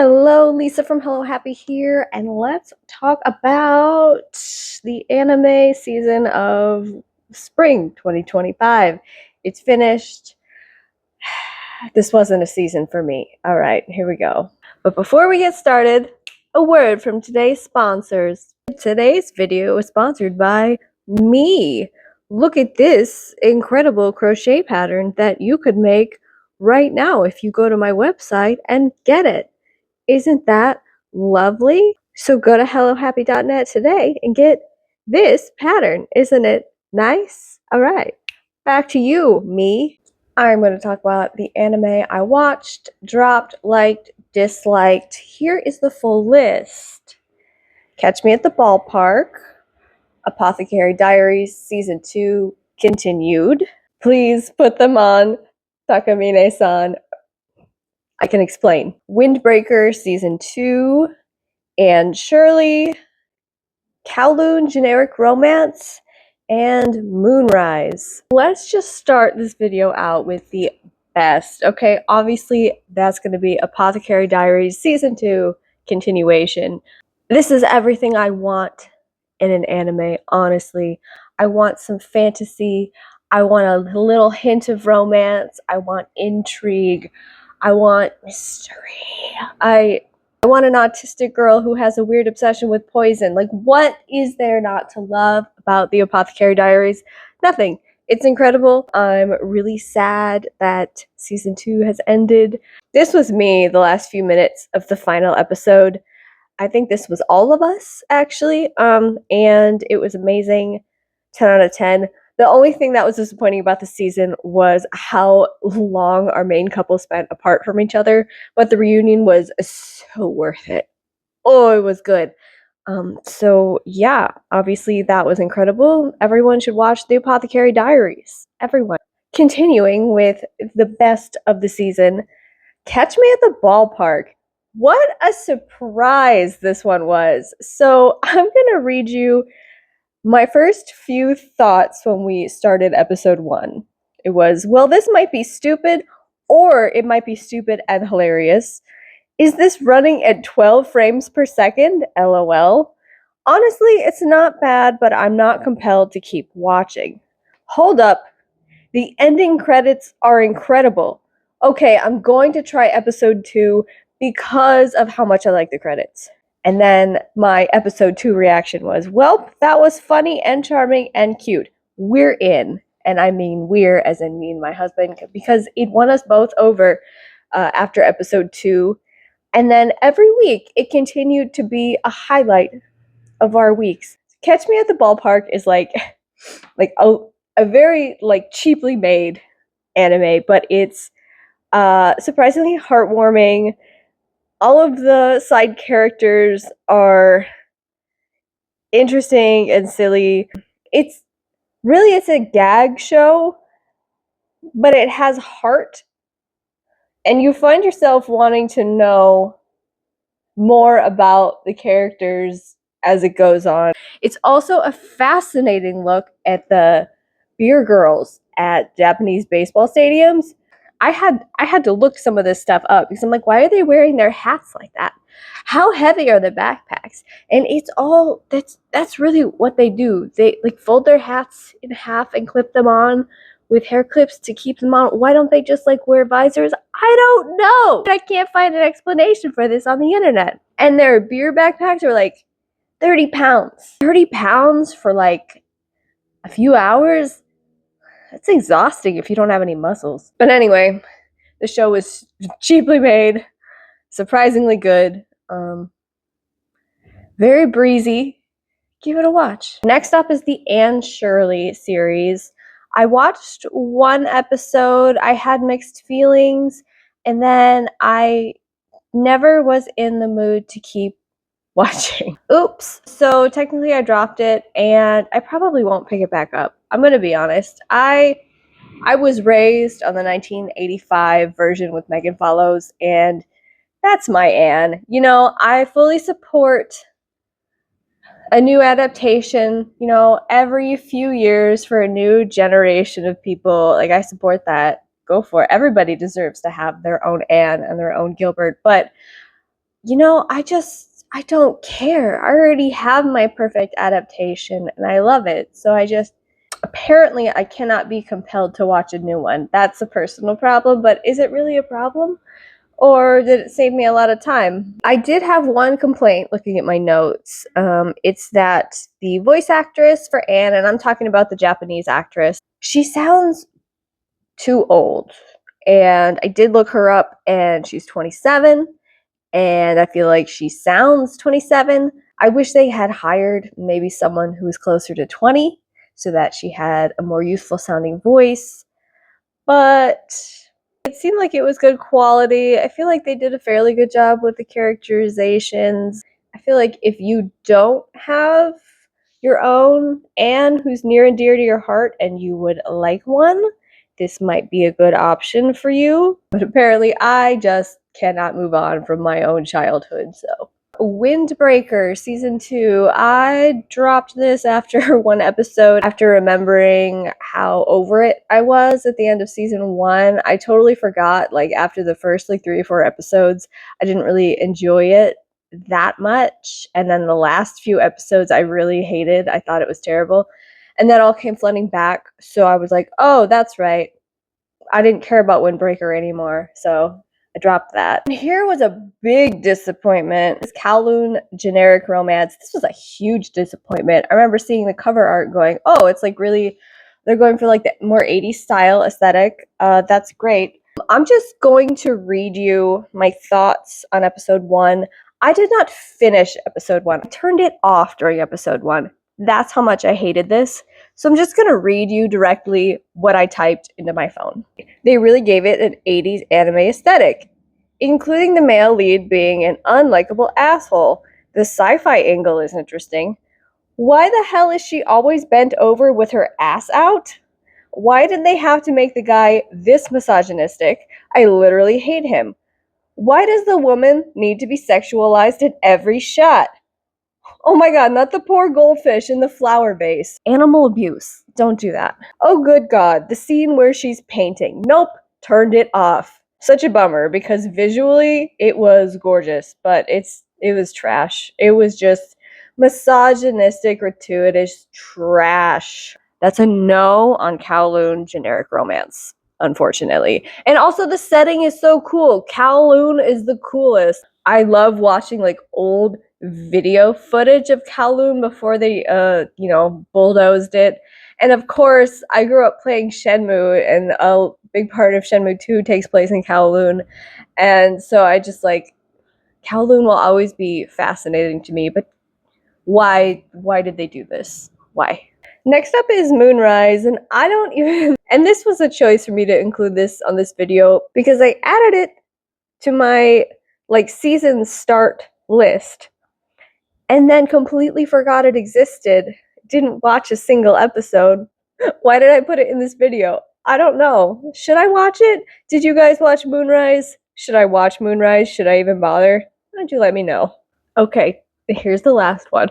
Hello, Lisa from Hello Happy here, and let's talk about the anime season of spring 2025. It's finished. This wasn't a season for me. All right, here we go. But before we get started, a word from today's sponsors. Today's video is sponsored by me. Look at this incredible crochet pattern that you could make right now if you go to my website and get it. Isn't that lovely? So go to hellohappy.net today and get this pattern. Isn't it nice? All right, back to you, me. I'm going to talk about the anime I watched, dropped, liked, disliked. Here is the full list. Catch Me at the Ballpark, Apothecary Diaries Season 2 continued. Please put them on, Takamine-san. I can explain. Windbreaker Season 2, and Shirley, Kowloon Generic Romance, and Moonrise. Let's just start this video out with the best, okay? Obviously, that's going to be Apothecary Diaries Season 2 continuation. This is everything I want in an anime, honestly. I want some fantasy. I want a little hint of romance. I want intrigue. I want mystery. I want an autistic girl who has a weird obsession with poison. Like, what is there not to love about the Apothecary Diaries? Nothing. It's incredible. I'm really sad that season 2 has ended. This was me the last few minutes of the final episode. I think this was all of us, actually, and it was amazing. 10 out of 10. The only thing that was disappointing about the season was how long our main couple spent apart from each other, but the reunion was so worth it. Oh, it was good. So yeah, obviously that was incredible. Everyone should watch The Apothecary Diaries. Everyone. Continuing with the best of the season, Catch Me at the Ballpark. What a surprise this one was. So I'm going to read you my first few thoughts when we started episode 1. It was, well, this might be stupid, or it might be stupid and hilarious. Is this running at 12 frames per second? LOL. Honestly, it's not bad, but I'm not compelled to keep watching. Hold up. The ending credits are incredible. Okay, I'm going to try episode 2 because of how much I like the credits. And then my episode 2 reaction was, well, that was funny and charming and cute. We're in. And I mean we're as in me and my husband, because it won us both over after episode 2. And then every week it continued to be a highlight of our weeks. Catch Me at the Ballpark is like a very cheaply made anime, but it's surprisingly heartwarming. All of the side characters are interesting and silly. It's a gag show, but it has heart, and you find yourself wanting to know more about the characters as it goes on. It's also a fascinating look at the beer girls at Japanese baseball stadiums. I had to look some of this stuff up because I'm like, why are they wearing their hats like that? How heavy are the backpacks? And it's all that's really what they do. They fold their hats in half and clip them on with hair clips to keep them on. Why don't they just wear visors? I don't know. I can't find an explanation for this on the internet. And their beer backpacks are 30 pounds. 30 pounds for a few hours? That's exhausting if you don't have any muscles. But anyway, the show was cheaply made, surprisingly good, very breezy. Give it a watch. Next up is the Anne Shirley series. I watched one episode. I had mixed feelings, and then I never was in the mood to keep watching. Oops. So technically I dropped it, and I probably won't pick it back up. I'm going to be honest. I was raised on the 1985 version with Megan Follows, and that's my Anne. You know, I fully support a new adaptation, every few years for a new generation of people. I support that. Go for it. Everybody deserves to have their own Anne and their own Gilbert. But I don't care. I already have my perfect adaptation and I love it. So apparently I cannot be compelled to watch a new one. That's a personal problem, but is it really a problem? Or did it save me a lot of time? I did have one complaint looking at my notes. It's that the voice actress for Anne, and I'm talking about the Japanese actress, she sounds too old. And I did look her up, and she's 27, and I feel like she sounds 27. I wish they had hired maybe someone who was closer to 20 so that she had a more youthful sounding voice. But it seemed like it was good quality. I feel like they did a fairly good job with the characterizations. I feel like if you don't have your own Anne who's near and dear to your heart and you would like one, this might be a good option for you. But apparently, I just cannot move on from my own childhood, so. Windbreaker season 2. I dropped this after one episode, after remembering how over it I was at the end of season 1. I totally forgot, like, after the first 3 or 4 episodes, I didn't really enjoy it that much. And then the last few episodes I really hated. I thought it was terrible. And that all came flooding back. So I was like, oh, that's right. I didn't care about Windbreaker anymore. So I dropped that. And here was a big disappointment. This Kowloon generic romance. This was a huge disappointment. I remember seeing the cover art going, oh, it's like really, they're going for like the more 80s style aesthetic. That's great. I'm just going to read you my thoughts on episode 1. I did not finish episode 1. I turned it off during episode 1. That's how much I hated this. So I'm just going to read you directly what I typed into my phone. They really gave it an 80s anime aesthetic, including the male lead being an unlikable asshole. The sci-fi angle is interesting. Why the hell is she always bent over with her ass out? Why did they have to make the guy this misogynistic? I literally hate him. Why does the woman need to be sexualized in every shot? Oh my god, not the poor goldfish in the flower vase. Animal abuse. Don't do that. Oh good god, the scene where she's painting. Nope, turned it off. Such a bummer because visually it was gorgeous, but it was trash. It was just misogynistic, gratuitous trash. That's a no on Kowloon generic romance, unfortunately. And also the setting is so cool. Kowloon is the coolest. I love watching like old video footage of Kowloon before they bulldozed it. And of course, I grew up playing Shenmue, and a big part of Shenmue 2 takes place in Kowloon. And so I just like Kowloon will always be fascinating to me, but why did they do this? Why? Next up is Moonrise, and I don't even and this was a choice for me to include this on this video because I added it to my season start list and then completely forgot it existed. Didn't watch a single episode. Why did I put it in this video? I don't know. Should I watch it? Did you guys watch Moonrise? Should I watch Moonrise? Should I even bother? Why don't you let me know? Okay, here's the last one.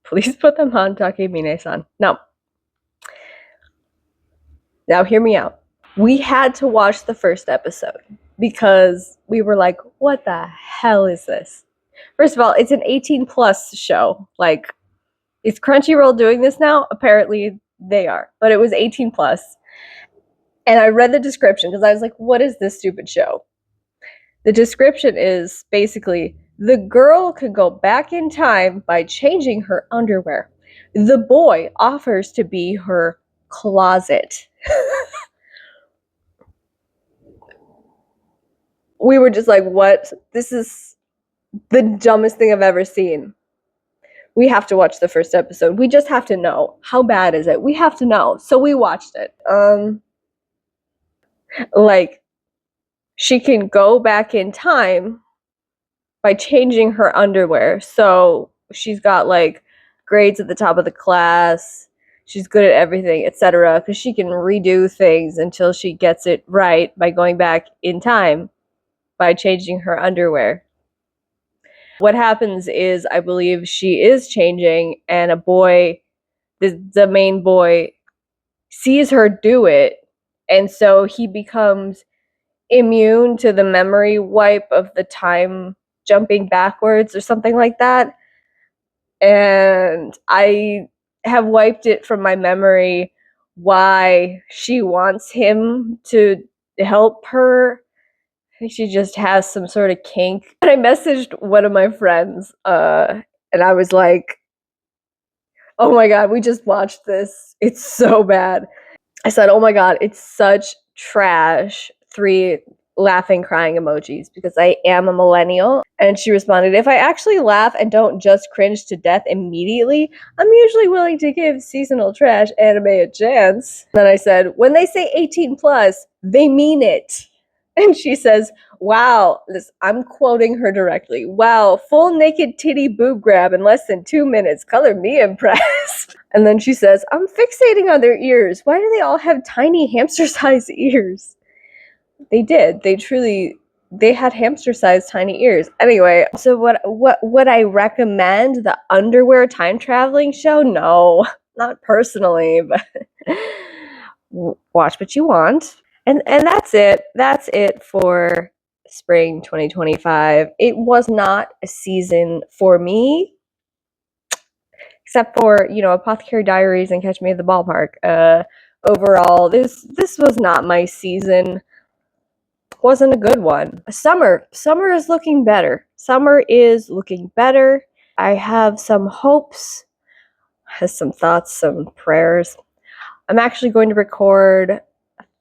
Please put them on Takemine-san. Now hear me out. We had to watch the first episode because we were like, what the hell is this? First of all, it's an 18 plus show. Like, is Crunchyroll doing this now? Apparently they are, but it was 18 plus. And I read the description because I was like, what is this stupid show? The description is basically the girl could go back in time by changing her underwear. The boy offers to be her closet. We were just like, what? This is the dumbest thing I've ever seen. We have to watch the first episode. We just have to know. How bad is it? We have to know. So we watched it. Like, she can go back in time by changing her underwear. So she's got like grades at the top of the class. She's good at everything, etc. Because she can redo things until she gets it right by going back in time by changing her underwear. What happens is, I believe she is changing, and a boy, the main boy, sees her do it, and so he becomes immune to the memory wipe of the time jumping backwards or something like that. And I have wiped it from my memory why she wants him to help her. I think she just has some sort of kink. And I messaged one of my friends, and I was like, oh my god, we just watched this. It's so bad. I said, oh my god, it's such trash. 3 laughing, crying emojis because I am a millennial. And she responded, if I actually laugh and don't just cringe to death immediately, I'm usually willing to give seasonal trash anime a chance. Then I said, when they say 18 plus, they mean it. And she says, wow, I'm quoting her directly. Wow, full naked titty boob grab in less than 2 minutes. Color me impressed. And then she says, I'm fixating on their ears. Why do they all have tiny hamster-sized ears? They did. They had hamster-sized tiny ears. Anyway, so what would I recommend? The underwear time traveling show? No, not personally, but watch what you want. And that's it. That's it for spring 2025. It was not a season for me, except for, Apothecary Diaries and Catch Me at the Ballpark. Overall, this was not my season. Wasn't a good one. Summer is looking better. Summer is looking better. I have some hopes, has some thoughts, some prayers. I'm actually going to record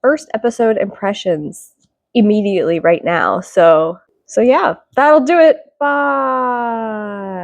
first episode impressions immediately right now. So yeah, that'll do it. Bye.